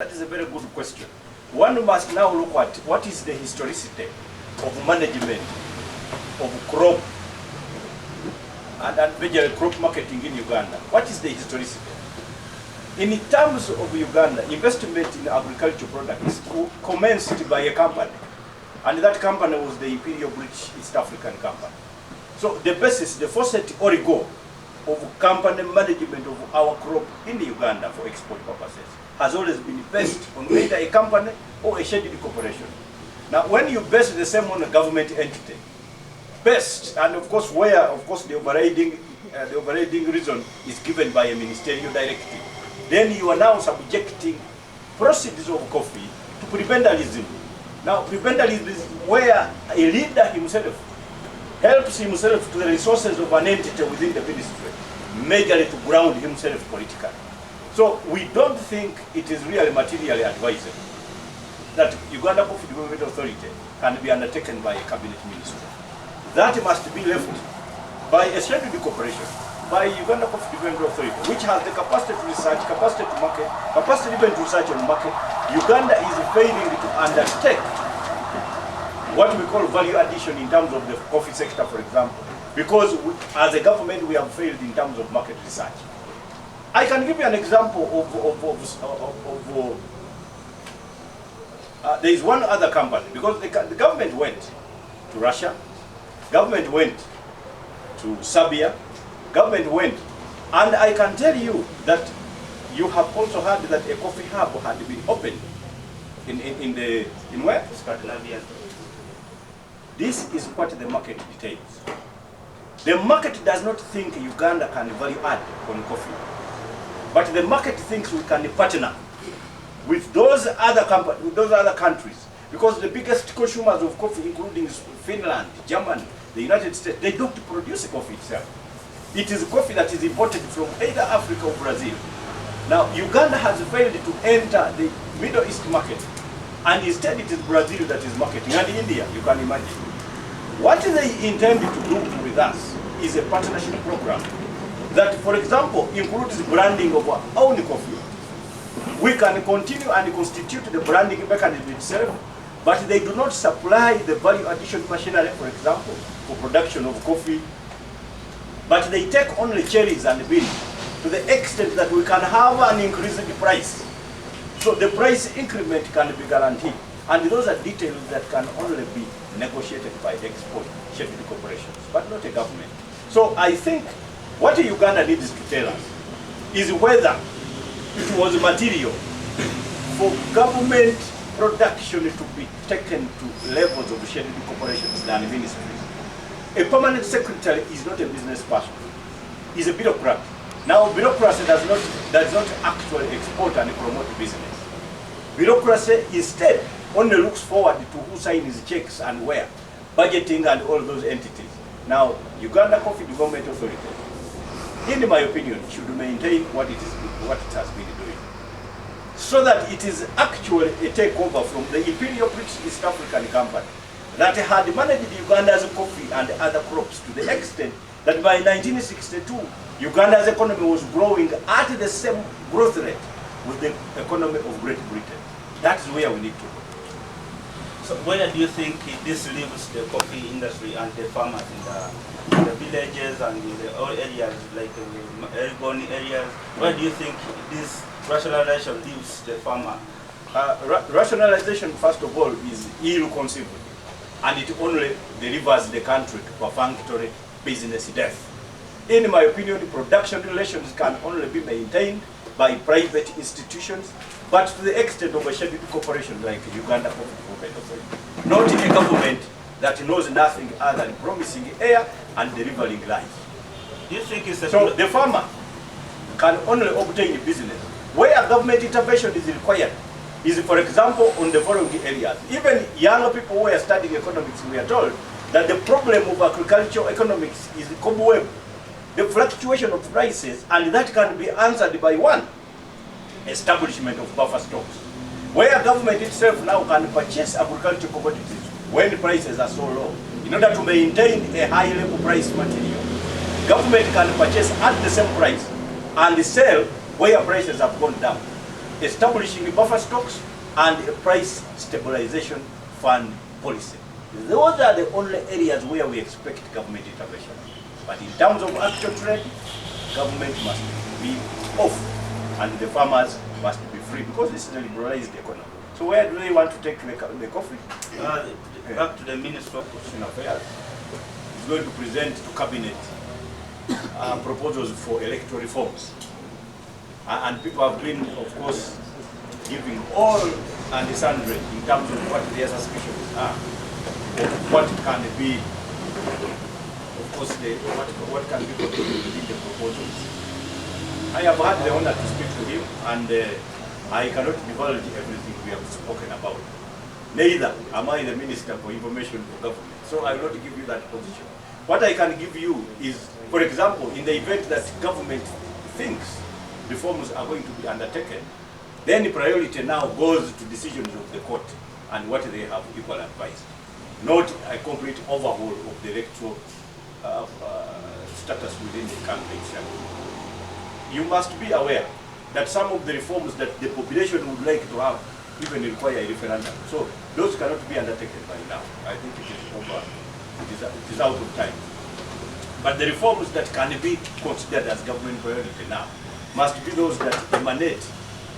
That is a very good question. One must now look at what is the historicity of management of crop and especially crop marketing in Uganda. What is the historicity? In terms of Uganda, investment in agricultural products commenced by a company, and that company was the Imperial British East African Company. So the basis, the faucet origo of company management of our crop in Uganda for export purposes has always been based on either a company or a scheduled corporation. Now, when you base the same on a government entity, based, and of course where, of course, the overriding reason is given by a ministerial directive, then you are now subjecting proceeds of coffee to prebendalism. Now, prebendalism is where a leader himself helps himself to the resources of an entity within the ministry, majorly to ground himself politically. So we don't think it is really materially advisable that Uganda Coffee Development Authority can be undertaken by a cabinet ministry. That must be left by a scheduled corporation, by Uganda Coffee Development Authority, which has the capacity to research, capacity to market, capacity even to research on market. Uganda is failing to undertake what we call value addition in terms of the coffee sector, for example, because as a government we have failed in terms of market research. I can give you an example there is one other company, because the government went to Russia, government went to Serbia, government went, and I can tell you that you have also heard that a coffee hub had been opened in where? Scandinavia. This is what the market details. The market does not think Uganda can value add on coffee, but the market thinks we can partner with those other companies, with those other countries, because the biggest consumers of coffee, including Finland, Germany, the United States, they don't produce coffee itself. It is coffee that is imported from either Africa or Brazil. Now, Uganda has failed to enter the Middle East market, and instead it is Brazil that is marketing, and India, you can imagine. What they intend to do with us is a partnership program that, for example, includes branding of our own coffee. We can continue and constitute the branding mechanism itself, but they do not supply the value addition machinery, for example, for production of coffee. But they take only cherries and beans to the extent that we can have an increased price. So the price increment can be guaranteed. And those are details that can only be negotiated by export scheduled corporations, but not a government. So I think what Uganda needs to tell us is whether it was material for government production to be taken to levels of scheduled corporations than ministries. A permanent secretary is not a business person, he's a bureaucrat. Now, bureaucracy does not actually export and promote business. Bureaucracy instead only looks forward to who signs checks and where, budgeting and all those entities. Now, Uganda Coffee Development Authority, in my opinion, should maintain what it has been doing, so that it is actually a takeover from the Imperial British East African Company that had managed Uganda's coffee and other crops to the extent that by 1962, Uganda's economy was growing at the same growth rate with the economy of Great Britain. That's where we need to go. So where do you think this leaves the coffee industry and the farmers in the villages and in the all areas, like the urban areas? Where do you think this rationalization leaves the farmer? Rationalization, first of all, is ill-conceived, and it only delivers the country to perfunctory business death. In my opinion, production relations can only be maintained by private institutions, but to the extent of a scheduled corporation like Uganda Coffee Development Authority, not a government that knows nothing other than promising air and delivering life. Do you think it's so the farmer can only obtain business where government intervention is required is, for example, on the following areas. Even young people who are studying economics, we are told that the problem of agricultural economics is cobweb, the fluctuation of prices, and that can be answered by one, establishment of buffer stocks, where government itself now can purchase agricultural commodities when prices are so low. In order to maintain a high level price material, government can purchase at the same price and sell where prices have gone down. establishing buffer stocks, and a price stabilization fund policy. Those are the only areas where we expect government intervention. But in terms of actual trade, government must be off and the farmers must be free, because this is a liberalized economy. So where do they want to take the coffee? Back to the Minister of Constitutional Affairs. He's going to present to Cabinet proposals for electoral reforms. And people have been, of course, giving all and sundry in terms of what their suspicions are, of what can be, of course, what can be contained within the proposals. I have had the honor to speak to him, and I cannot divulge everything we have spoken about. Neither am I the Minister for Information for Government, so I will not give you that position. What I can give you is, for example, in the event that government thinks reforms are going to be undertaken, then priority now goes to decisions of the court and what they have equal advice, not a complete overhaul of the electoral status within the country itself. You must be aware that some of the reforms that the population would like to have even require a referendum. So those cannot be undertaken by now. I think it is over. It is out of time. But the reforms that can be considered as government priority now must be those that emanate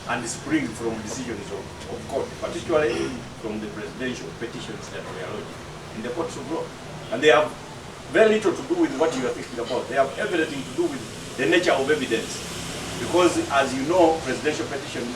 and spring from decisions of court, particularly from the presidential petitions that were lodged in the courts of law. And they have very little to do with what you are thinking about. They have everything to do with the nature of evidence. Because, as you know, presidential petitions,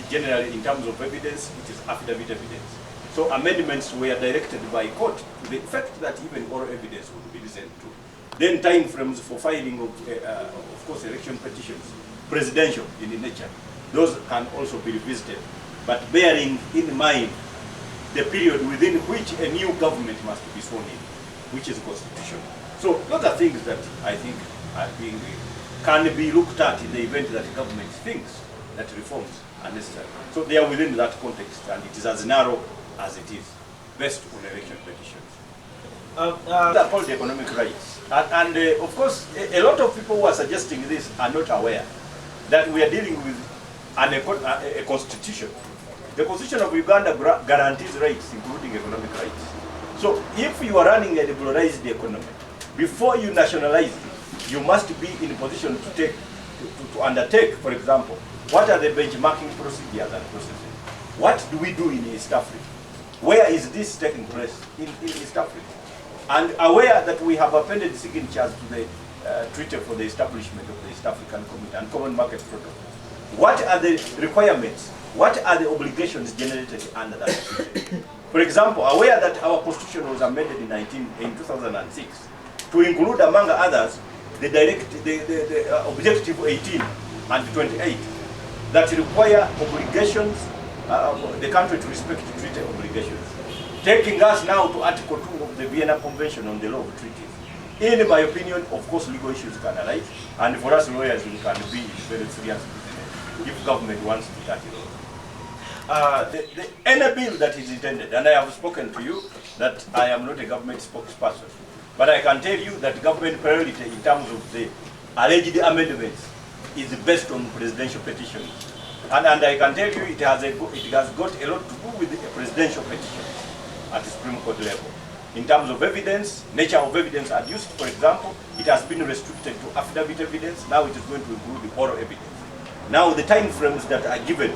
generally in terms of evidence, it is affidavit evidence. So amendments were directed by court to the effect that even oral evidence would be listened to. Then time frames for filing of course, election petitions, presidential in nature, those can also be revisited, but bearing in mind the period within which a new government must be sworn in, which is constitutional. So those are things that I think can be looked at in the event that the government thinks that reforms are necessary. So they are within that context, and it is as narrow as it is, based on election petitions. They are called economic rights. And of course, a lot of people who are suggesting this are not aware that we are dealing with a constitution. The Constitution of Uganda guarantees rights, including economic rights. So if you are running a liberalized economy, before you nationalize it, you must be in a position to undertake, for example, what are the benchmarking procedures and processes? What do we do in East Africa? Where is this taking place in East Africa? And aware that we have appended signatures to the Treaty for the establishment of the East African Community and Common Market Protocol. What are the requirements? What are the obligations generated under that treaty? For example, aware that our constitution was amended in 2006 to include, among others, the Objective 18 and 28 that require obligations, the country to respect treaty obligations. Taking us now to Article 2 of the Vienna Convention on the Law of Treaties. In my opinion, of course, legal issues can arise, and for us lawyers, we can be very serious if government wants to touch it. Any bill that is intended, and I have spoken to you that I am not a government spokesperson, but I can tell you that government priority in terms of the alleged amendments is based on presidential petitions. And I can tell you it has got a lot to do with the presidential petitions at the Supreme Court level. In terms of evidence, nature of evidence adduced, for example, it has been restricted to affidavit evidence. Now it is going to include the oral evidence. Now the time frames that are given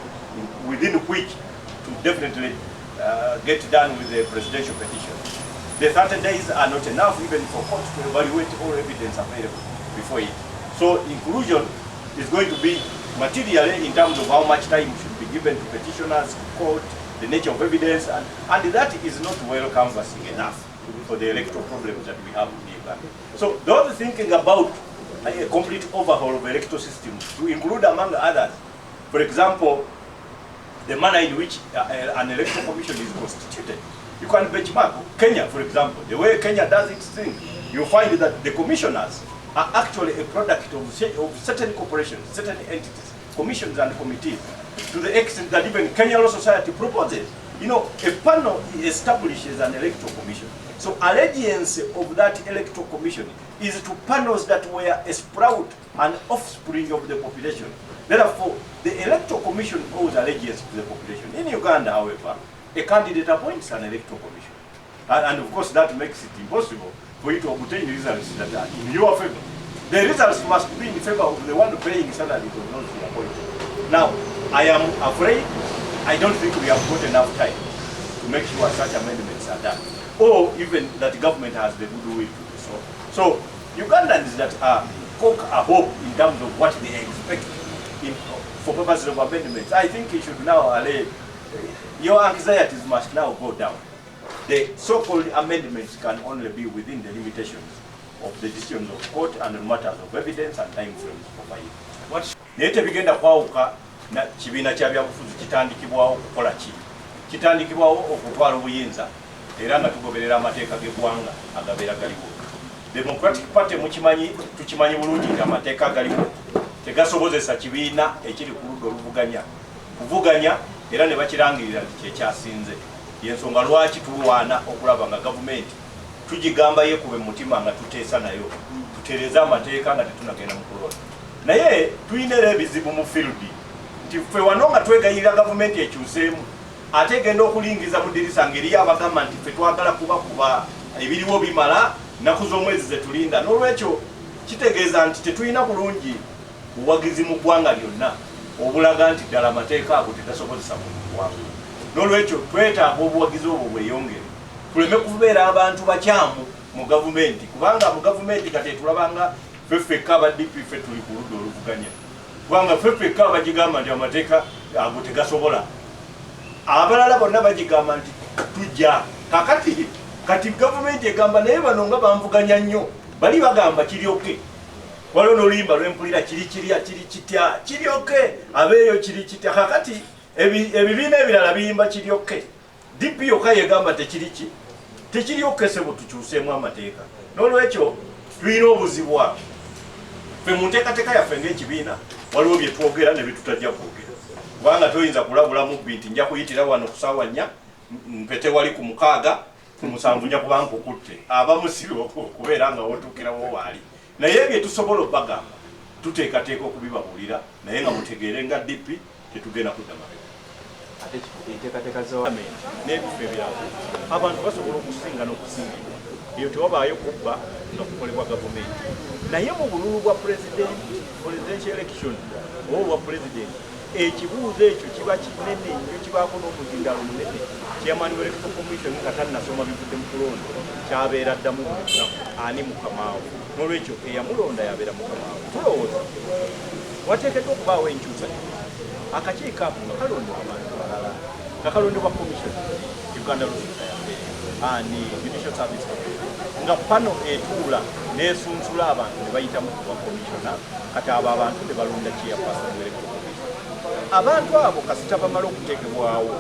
within which to definitely get done with the presidential petition. The 30 days are not enough even for court to evaluate all evidence available before it. So inclusion is going to be materially in terms of how much time should be given to petitioners, to court, the nature of evidence, and that is not well canvassing enough for the electoral problems that we have in Uganda. So those thinking about a complete overhaul of electoral system to include, among others, for example, the manner in which an electoral commission is constituted. You can benchmark Kenya, for example. The way Kenya does its thing, you find that the commissioners are actually a product of certain corporations, certain entities, commissions and committees, to the extent that even Kenya Law Society proposes. You know, a panel establishes an electoral commission. So allegiance of that electoral commission is to panels that were a sprout and offspring of the population. Therefore, the Electoral Commission owes allegiance to the population. In Uganda, however, a candidate appoints an Electoral Commission. And of course, that makes it impossible for you to obtain results that are in your favor. The results must be in favor of the one paying salaries of those who appointed. Now, I am afraid, I don't think we have got enough time to make sure such amendments are done, or even that government has the goodwill to do so. So, Ugandans that are cock a hope in terms of what they expect for purposes of amendments, I think you should now allay, your anxieties must now go down. The so-called amendments can only be within the limitations of the decisions of court and matters of evidence and time frames provided. What naye tebigenda kwawuka na kibiina kya byabufuzi kitandikibwawo okukola ki? Kitandikibwawo okutwala obuyinza era nga tugoberera amateeka g'eggwanga agabeera galiwo. Democratic Party tukimanyi bulungi nti amateeka galiwo tegasobozesa kibiina ekiri ku ludda oluvuganya kuvuganya era ne bakirangirira nti kyekyasinze. Yensonga lwaki tulwana okulaba nga gavumenti tugigamba yekube mu mutima nga tuteesa nayo tutereza amateeka nga tetunagenda mu kulonda. Naye tuyina era ebizibu mu field nti ffe wano nga twegayirira gavumenti ekyuseemu ate egenda okulingiza mu ddirisa ngeri abagamba nti ffe twagala kuba ebiriwo bimala nnaku z'omwezi ze tulinda. N'olwekyo kitegeeza nti tetulina bulungi buwagizi mu ggwanga lyonna obulaga nti ddala amateeka ago tegasobozesa mu ggwanga. N'olwekyo twetaaga obuwagizi obwo bweyongere tuleme kubeera abantu bakyamu mu gavumenti, kubanga mu gavumenti kati tulabanga ffeffekka aba DP ffe tuli ku ludda oluvuganya, kubanga ffeffekka bagigamba nti amateeka ago tegasobola, abalala bonna bagigamba nti tujja. Kati gavumenti egamba naye bano nga banvuganya nnyo bali bagamba kiryoke, waliwo n'oluyimba lwempulira kiri kitya kiryoke abeeyo kiri kitya. Kakati ebibiina ebirala biyimba kiryoke, DP yokka yegamba tekiryoke sebo tukyuseemu amateeka. N'olwekyo tulina obuzibwa ffe mu nteekateeka yaffe ng'ekibiina waliwo bye twogera ne bye tutajja kwogera, kubanga toyinza kulabula mubbi nti nja kuyitira wano ku ssaawa 4 mpete wali ku 6 ku 7 nja kuba nkukutte, abamu siroko kubeera nga wotuukirawo waali. Naye bye tusobola obbagamba tuteekateeka okubibabuulira naye nga mutegeere nga DP tetugenda kudda mabega. Ate enteekateeka z'amenti n'ebifo ebirala abantu basobola okusinga n'okusingibwa, eyo tewabaayo kubba nga kukolebwa gavumenti. Naye mu bululu bwa presidential election oba obwa pulezidenti, ekibuuzo ekyo kiba kinene nnyo, kibaako n'omuzindalo munene. Chairman w'Electoral Commission nga tannasoma bivudde mu kulonda kyabeera ddamu buli lunaku ani mukamaawo. N'olwekyo eyamulonda yabeera mukamaawo. Tulowooza wateekeddwa okubaawo enkyusa akakiiko ako nga kalondebwa abantu balala, nga kalondebwa commission Uganda ani Judicial Service nga pano etuula nesunsula abantu ne bayitamu kuba komishona, kati abo abantu ne balonda chairperson w'Electoral Commission. Abantu abo kasita bamala okuteekebwawo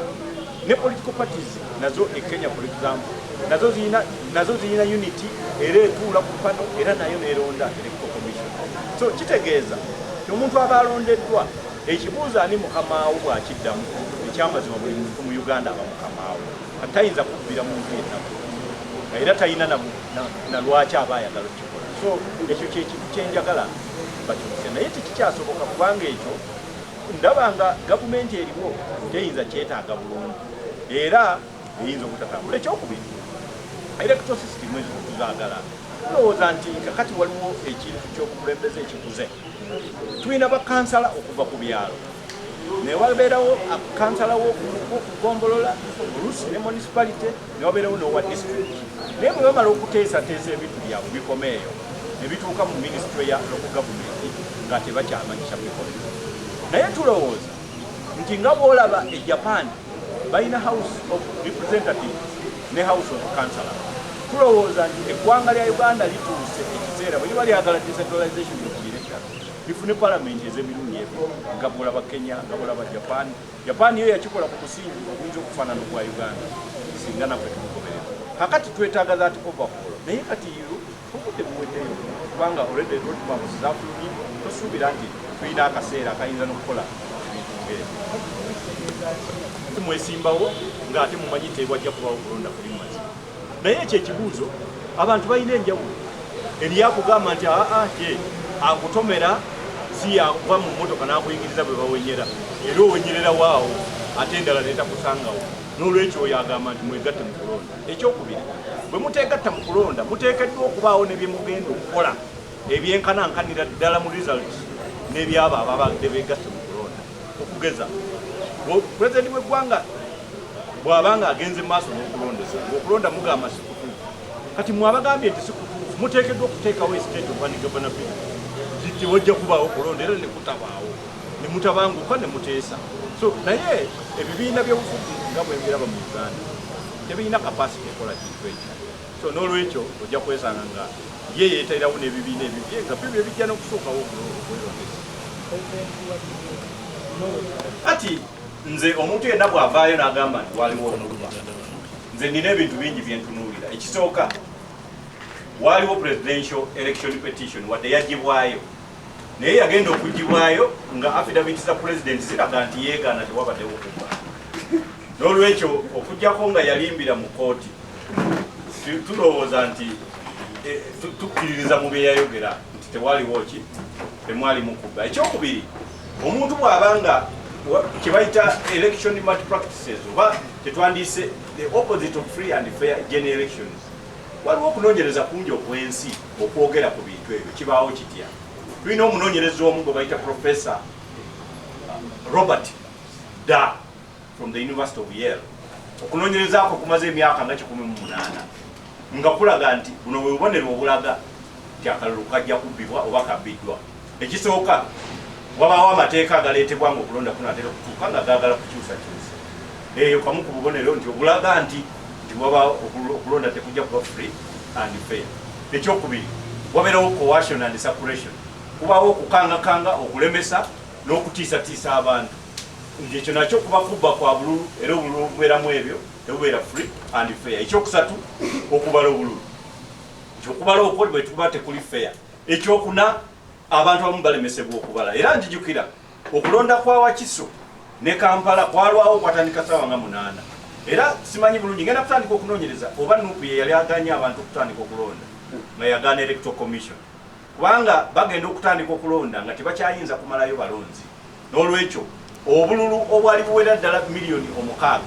ne political parties nazo e Kenya for example nazo ziyina unity era etuula ku pano era nayo neronda Electoral Commission. So kitegeeza omuntu aba alondeddwa ekibuuzo ani mukamaawo bw'akiddamu ekyamazima buli muntu mu Uganda aba mukamaawo, atayinza kubbira muntu yenna era talina na lwaki aba ayagala okikola. So ekyo kyekintu kyenjagala bakyuse, naye tekikyasoboka kubanga ekyo ndaba nga gavumenti eriwo teyinza kyetaaga bulungi era eyinza obutatambula. Ekyokubiri, electoral system ezo tuzaagala tulowooza nti kakati waliwo ekintu ky'obukulembeze ekikuze. Tulina bakansala okuva ku byalo, naye wabeerawo akansala w'okugombolola oluusi ne municipality, ne wabeerawo n'owa district. Naye bwe bamala okuteesateesa ebintu byabwe bikomeeyo ne bituuka mu ministry ya local government nga tebakyamanyisa bikolera. Naye tulowooza nti nga bw'olaba e Japan balina house of representatives ne house of councillor, tulowooza nti eggwanga lya Uganda lituuse ekiseera bwe liba lyagala decentralization ekirekera lifune palamenti ez'emirundi ebiri nga bw'olaba Kenya, nga bw'olaba Japan. Japan yo yakikola ku musingi oguyinza okufaanana ogwa Uganda singa naffe tumugoberera. Kakati twetaaga that overhaul, naye kati obudde buweddeyo kubanga already roadmap zafulumye, tosuubira nti tulina akaseera akayinza n'okukola ebintu ng'ebyo. Mwesimbawo ng'ate mumanyi tebwajja kubawo kulonda kuli mazima. Naye ekyo ekibuuzo abantu balina enjawulo, eryakugamba nti je akutomera si yava mu mmotoka n'akuyigiriza bwe bawenyera era owenyerera waawo ate endala neetakusangawo n'olwekyo oyo agamba nti mwegatte mu kulonda. Ekyokubiri, bwe muteegatta mu kulonda muteekeddwa okubaawo ne bye mugenda okukola ebyenkanankanira ddala mu results n'ebyabo ababadde beegatte mu kulonda. Okugeza pulezidenti w'eggwanga bw'abanga agenze mu maaso n'okulondeza ng'okulonda mugamba si kutuufu, kati mwabagambye nti si kutuufu muteekeddwa okuteekawo estate of governor bill nti wajja kubaawo okulonda era ne kutabaawo ne mutabanguka ne muteesa. So naye ebibiina by'obufuzi nga bwebiraba mu Uganda tebirina kapasiti ekola kintu ekyo. So n'olwekyo ojja kwesanga nga ye yeetalirawo n'ebibiina ebibye nga byo bijja n'okusookawo okwelondesa. Kati nze omuntu yenna bw'avaayo n'agamba nti waliwo okuluma, nze nina ebintu bingi bye ntunuulira. Ekisooka, waliwo presidential election petition wadde yagibwayo, naye yagenda okugibwayo nga affidavit za president ziraga nti yeegaana tewabaddewo kuba. N'olwekyo okujjako nga yalimbira mu kooti tulowooza nti tukkiririza mu bye yayogera nti tewaliwo ki temwalimu kuba. Ekyokubiri, omuntu bw'abanga kyebayita election malpractices oba tetwandiise the opposite of free and fair general elections, waliwo okunoonyereza kungi okw'ensi okwogera ku bintu ebyo kibaawo kitya. Tulina omunoonyereza omu gwe bayita Professor Robert Da from the University of Yale. Okunoonyereza ako kumaze emyaka nga 18 nga kulaga nti buno bwe bubonero obulaga nti akalulu kajja kubbibwa oba kabbiddwa. Ekisooka, wabaawo amateeka agaleetebwa nga okulonda kunaatera okutuuka nga gaagala kukyusakyusa. Eyo kamu ku bubonero nti obulaga nti wabaawo okulonda tekujja kuba free and fair. Ekyokubiri, wabeerawo coercion and suppression. Kubaawo okukangakanga, okulemesa n'okutiisatiisa abantu. Ekyo nakyo kuba kubba kwa bululu era obululu obubeeramu ebyo tebubeera free and fair. Ekyokusatu, okubala obululu. Ekyokubala okwo bwe tuba tekuli fair. Ekyokuna, abantu abamu balemesebwa okubala. Era njijukira okulonda kwa Wakiso ne Kampala kwalwawo kwatandika ssaawa nga 8. Era simanyi bulungi ngenda kutandika okunoonyereza oba NUP ye yali aganya abantu okutandika okulonda nga yagaana electoral commission, kubanga bagenda okutandika okulonda nga tebakyayinza kumalayo balonzi. N'olwekyo obululu obwali buwera ddala miliyoni 6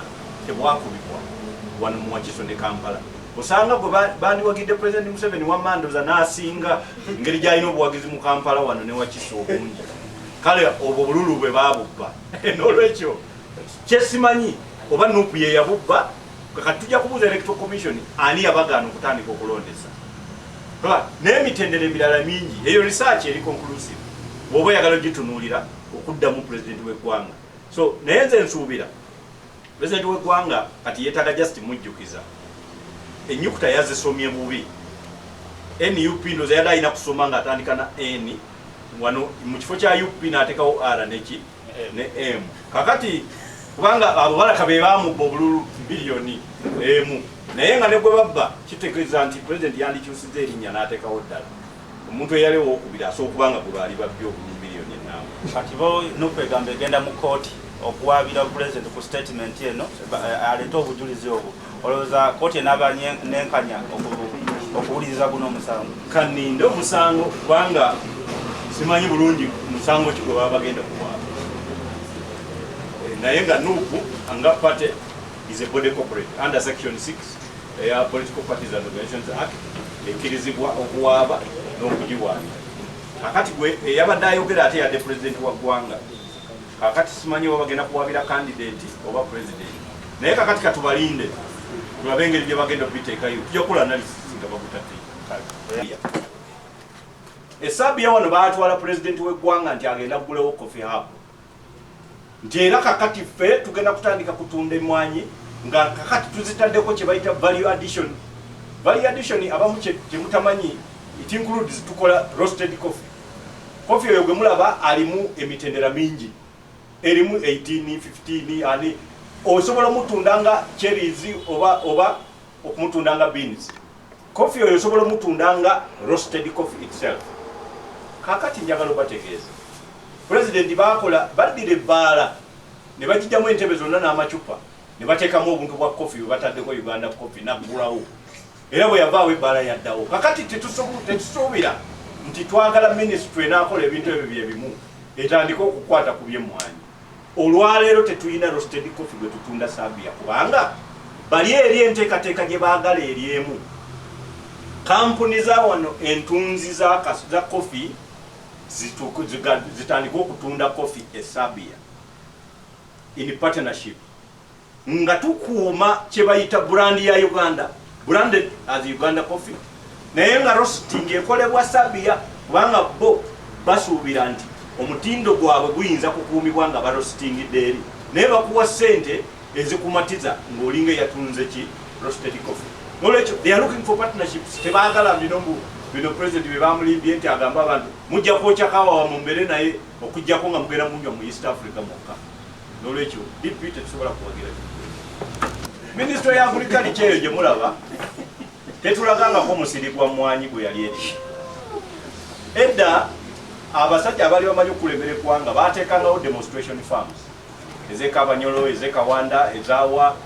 tebwakubibwa wano mu Wakiso ne Kampala. Osanga gwe bandiwagidde President Museveni wa Mandoza n'asinga ngeri gy'alina obuwagizi mu Kampala wano ne Wakiso obungi. Kale obwo bululu bwe baabubba. N'olwekyo kyesimanyi oba NUP ye yabubba, kati tujja kubuuza electoral commission ani yabagaana okutandika okulondesa. N'emitendera emirala mingi, eyo research eri conclusive bw'oba oyagala ogitunuulira okuddamu president w'eggwanga. So naye nze nsuubira president w'eggwanga kati yeetaaga just mujjukiza ennyukuta yazisomye bubi. NUP ndoza yali alina kusoma ng'atandika na N wano mu kifo kya UP n'ateekawo R ne M. Kakati kubanga abo balaka be baamubba obululu biliyoni emu, naye nga ne gwe babba kitegeeza nti president yandikyusizza erinnya n'ateekawo ddala omuntu eyali owookubiri asobola okubanga gwe baali babbye obululu biliyoni ennamu. Kati bo NUP egamba egenda mu kooti okuwaabira president ku statement eno aleete obujulizi obwo. Olowooza kooti enaaba nenkanya okuwuliriza guno omusango? Kaninde omusango kubanga simanyi bulungi musango ki gwe baba bagenda kuwaaba. Naye nga NUP nga party is a body corporate under section 6 eya Political Parties and Organizations Act ekkirizibwa okuwaaba n'okugiwaabira. Kakati gwe eyabadde ayogera ate yadde president wa ggwanga. Kakati simanyi oba bagenda kuwaabira candidate oba president. Naye kakati katubalinde tulabe engeri gye bagenda okubiteekayo. Tujja kukola analysis nga bagutatte. Esaabiya wano baatwala president w'eggwanga nti agenda kuggulawo coffee hub. Nti era kakati ffe tugenda kutandika kutunda emmwanyi nga kakati tuzitaddeko kye bayita value addition. Value addition abamu kye mutamanyi, it includes tukola roasted coffee. Coffee oyo gwe mulaba alimu emitendera mingi. Erimu 18, 15 ani osobola mutundanga cherries oba okumutundanga beans. Coffee oyo osobola mutundanga roasted coffee itself. Kakati njagala bategeeza president bakola baddira ebbaala ne bagijjamu entebe zonna n'amacupa ne bateekamu obuntu bwa coffee bwe bataddeko Uganda coffee naggulawo era bwe yavaawo ebbaala yaddawo. Kakati tetusuubira nti twagala ministry enakola ebintu ebyo byebimu etandika okukwata ku byemmwanyi. Olwaleero tetulina roasted coffee gwe tutunda Sabia kubanga bali eri enteekateeka gye baagala eri emu. Kampuni za wano entunzi za coffee zitandika okutunda coffee e Sabia in partnership nga tukuuma kye bayita brand ya Uganda, branded as Uganda coffee, naye nga roasting ekolebwa Sabia kubanga bo basuubira nti omutindo gwabwe guyinza kukuumibwa nga barostingidde eri naye bakuwa ssente ezikumatiza ng'olinga yatunze ki roasted coffee. Nolwekyo they are looking for partnerships. Tebaagala bino president bye bamulimbye nti agamba abantu mujja kwokya kawa mu mbere naye okujjako nga mugenda munywa mu East Africa mwokka. Nolwekyo DP tetusobola kuwagira. Ministry ya Agriculture eyo gye mulaba tetulagangako musiri gwa mmwanyi gwe yali eri. Edda abasajja abali bamanyi okulembera eggwanga baateekangawo demonstration farms ez'Ekabanyolo, ez'Ekawanda, ezaawa,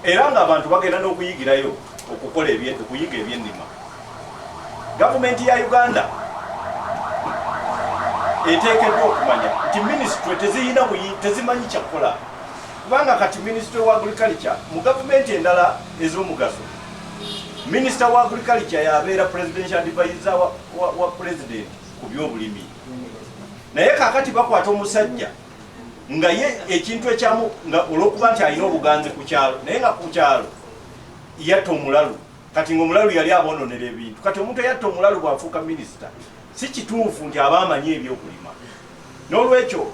era ng'abantu bagenda n'okuyigirayo okuyiga ebyennima. Gavumenti ya Uganda eteekeddwa okumanya nti ministry tezimanyi kyakukola kubanga kati ministry wa agriculture mu gavumenti endala ez'omugaso minister wa agriculture yabeera presidential advisor wa president ku byobulimi, naye kakati bakwata omusajja nga ye ekintu ekyamu nga olw'okuba nti alina obuganzi ku kyalo naye nga ku kyalo yatta omulalu kati ng'omulalu yali aboononera ebintu. Kati omuntu eyatta omulalu bw'afuuka minisita si kituufu nti aba amanyi ebyokulima. N'olwekyo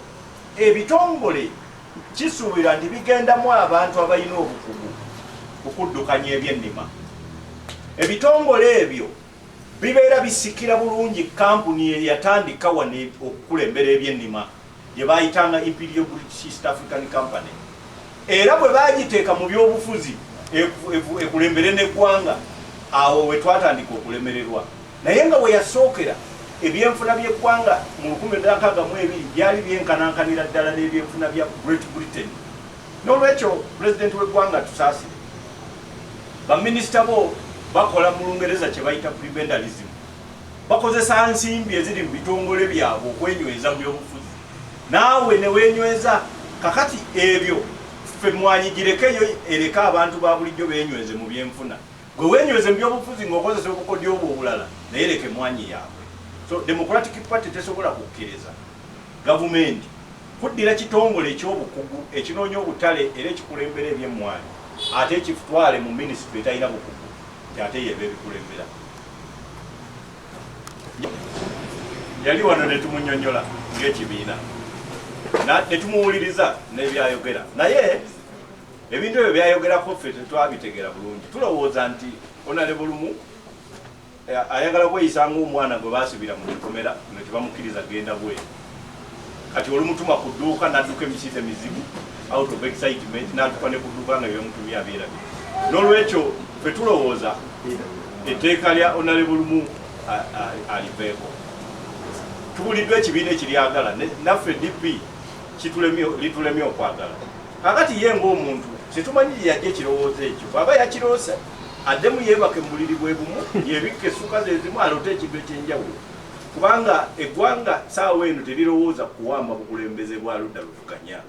ebitongole kisuubira nti bigendamu abantu abalina obukugu okuddukanya ebyennima. Ebitongole ebyo bibeera bisikira bulungi kampuni eyatandika wano okukulembera ebyennima gye baayitanga Imperial British East African Company, era bwe baagiteeka mu byobufuzi ekulembere n'eggwanga awo we twatandika okulemererwa. Naye nga we yasookera ebyenfuna by'eggwanga mu 1962 byali byenkanankanira ddala n'ebyenfuna bya Great Britain. N'olwekyo pulezidenti w'eggwanga tusaasire baminisita bo bakola mu Lungereza kye bayita prebendalism, bakozesa nsimbi eziri mu bitongole byabwe okwenyweza mu byobufuzi. Naawe ne weenyweza kakati ebyo ffe mwanyigirekeyo ereka abantu ba bulijjo beenyweze mu byenfuna. Gwe weenyweze mu byobufuzi ng'okozesa obukodyo obwo obulala naye leke mwanyi yaabwe. So Democratic Party tesobola kukkiriza gavumenti kuddira kitongole ekyobukugu ekinoonya obutale era ekikulembera ebyemmwanyi ate ekitwale mu minisitule etalina bukugu ate yebe ebikulembera. Yali wano ne tumunyonnyola ng'ekibiina ne tumuwuliriza n'ebyayogera, naye ebintu ebyo byayogerako ffe tetwabitegeera bulungi. Tulowooza nti Honorable LUMU ayagala kweyisa ng'omwana gwe baasibira mu kikomera ne tebamukkiriza genda bweru. Kati olumutuma ku dduuka n'adduka emisiza emizibu out of excitement n'adduka ne ku dduuka nga byemutumye abeerabye. N'olwekyo ffe tulowooza etteeka lya Honorable LUMU aliveeko. Tubuliddwa ekibiina ekiryagala naffe DP litulemye okwagala. Kakati ye ng'omuntu situmanyi yajja ekirowoozo ekyo, bw'aba yakiroose addemu yeebake mu buliri bwe bumu yeebikke essuka ze ezimu alote ekintu ekyenjawulo, kubanga eggwanga saawa eno terirowooza kuwamba bukulembeze bwa ludda luvuganya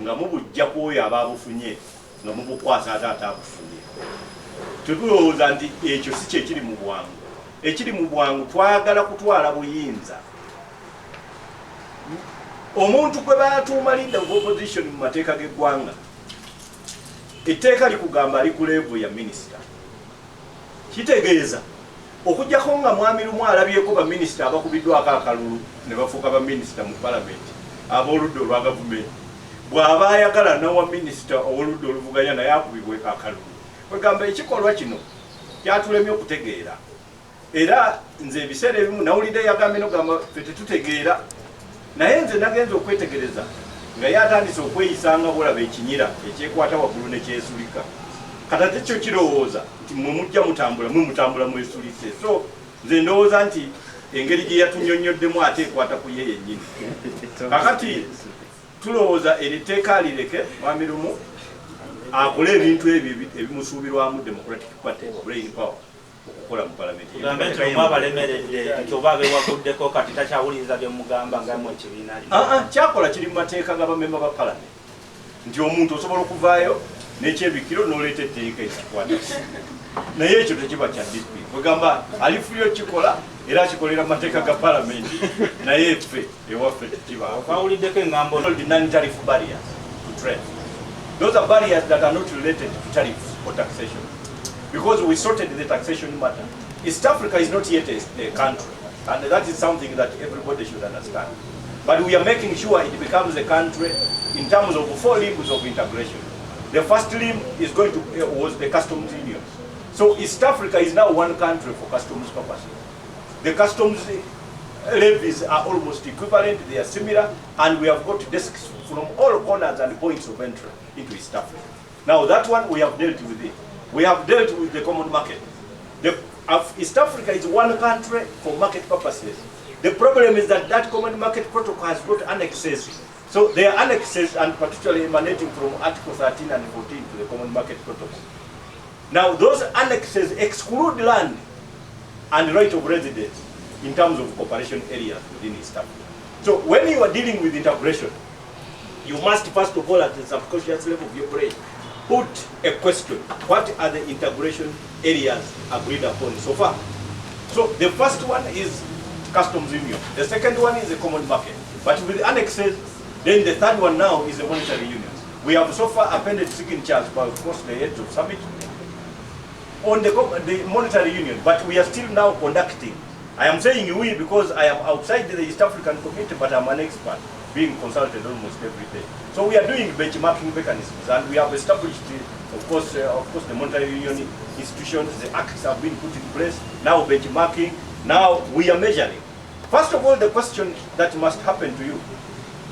nga mubujja ku oyo aba abufunye nga mubukwasa ate abufunye. Tetulowooza nti ekyo si kyekiri mu bwangu. Ekiri mu bwangu twagala kutwala buyinza. Omuntu gwe batuuma leader of opposition mu mateeka g'eggwanga, etteeka likugamba ali ku level ya minisita. Kitegeeza okujjako nga mwami LUMU alabyeko baminisita abakubiddwako akalulu ne bafuuka baminisita mu palamenti ab'oludda olwa gavumenti, bw'aba ayagala nawa minisita ow'oludda oluvuganya naye akubibweko akalulu. Kwegamba ekikolwa kino kyatulemye okutegeera, era nze ebiseera ebimu nawulidde yagambye nogamba ffe tetutegeera, naye nze nagenza okwetegereza nga yatandise okweyisanga bwolaba ekinyira ekyekwata waggulu ne kyesulika. Kati ate kyo kirowooza nti mwe mujja mutambula mwesulise. So nze ndowooza nti engeri gye yatunnyonnyoddemu ate ekwata ku ye yennyini. Kakati tulowooza eritteeka alireke mwami LUMU akole ebintu ebyo ebimusuubirwamu Democratic Party brain power kukola mu parliament. Tugambe nti mwabalemeredde kyoba bewaguddeko kati takyawuliriza bye mugamba nga mu ekibiina. Kyakola kiri mu mateeka ga bamemba ba parliament. Nti omuntu osobola okuvaayo n'ekyebikiro n'oleeta etteeka ekikwata. Naye ekyo tekiba kya DP. Wegamba alifuyo kikola era kikolera mateeka ga parliament. Naye ffe ewaffe tekibaawo. Twawuliddeko engambo non-tariff barriers to trade. Those are barriers that are not related to tariffs or taxation. Because we sorted the taxation matter. East Africa is not yet a country, and that is something that everybody should understand. But we are making sure it becomes a country in terms of 4 limbs of integration. The first limb is going to was the customs union. So East Africa is now one country for customs purposes. The customs levies are almost equivalent, they are similar, and we have got desks from all corners and points of entry into East Africa. Now that one we have dealt with it. We have dealt with the common market. East Africa is one country for market purposes. The problem is that that common market protocol has got annexes. So there are annexes, and particularly emanating from Article 13 and 14 to the common market protocol. Now those annexes exclude land and right of residence in terms of cooperation areas within East Africa. So when you are dealing with integration, you must first of all at the subconscious level of your brain put a question: what are the integration areas agreed upon so far? So the first one is customs union. The second one is a common market. But with annexes, then the third one now is a monetary union. We have so far appended signatures by, of course, the heads of summit on the monetary union, but we are still now conducting. I am saying we because I am outside the East African community, but I'm an expert, being consulted almost every day. So we are doing benchmarking mechanisms, and we have established, of course, the monetary union institutions. The acts have been put in place. Now benchmarking. Now we are measuring. First of all, the question that must happen to you: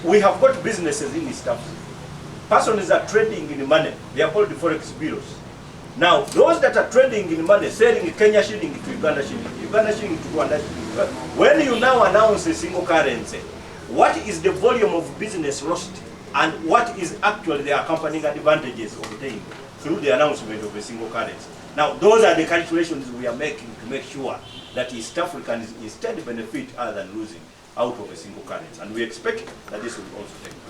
we have got businesses in East Africa. Persons are trading in money. They are called the forex bureaus. Now, those that are trading in money, selling Kenya shilling to Uganda shilling to Rwanda shilling. When you now announce a single currency, what is the volume of business lost, and what is actually the accompanying advantages obtained through the announcement of a single currency? Now, those are the calculations we are making to make sure that East Africans instead benefit other than losing out of a single currency. And we expect that this will also take place.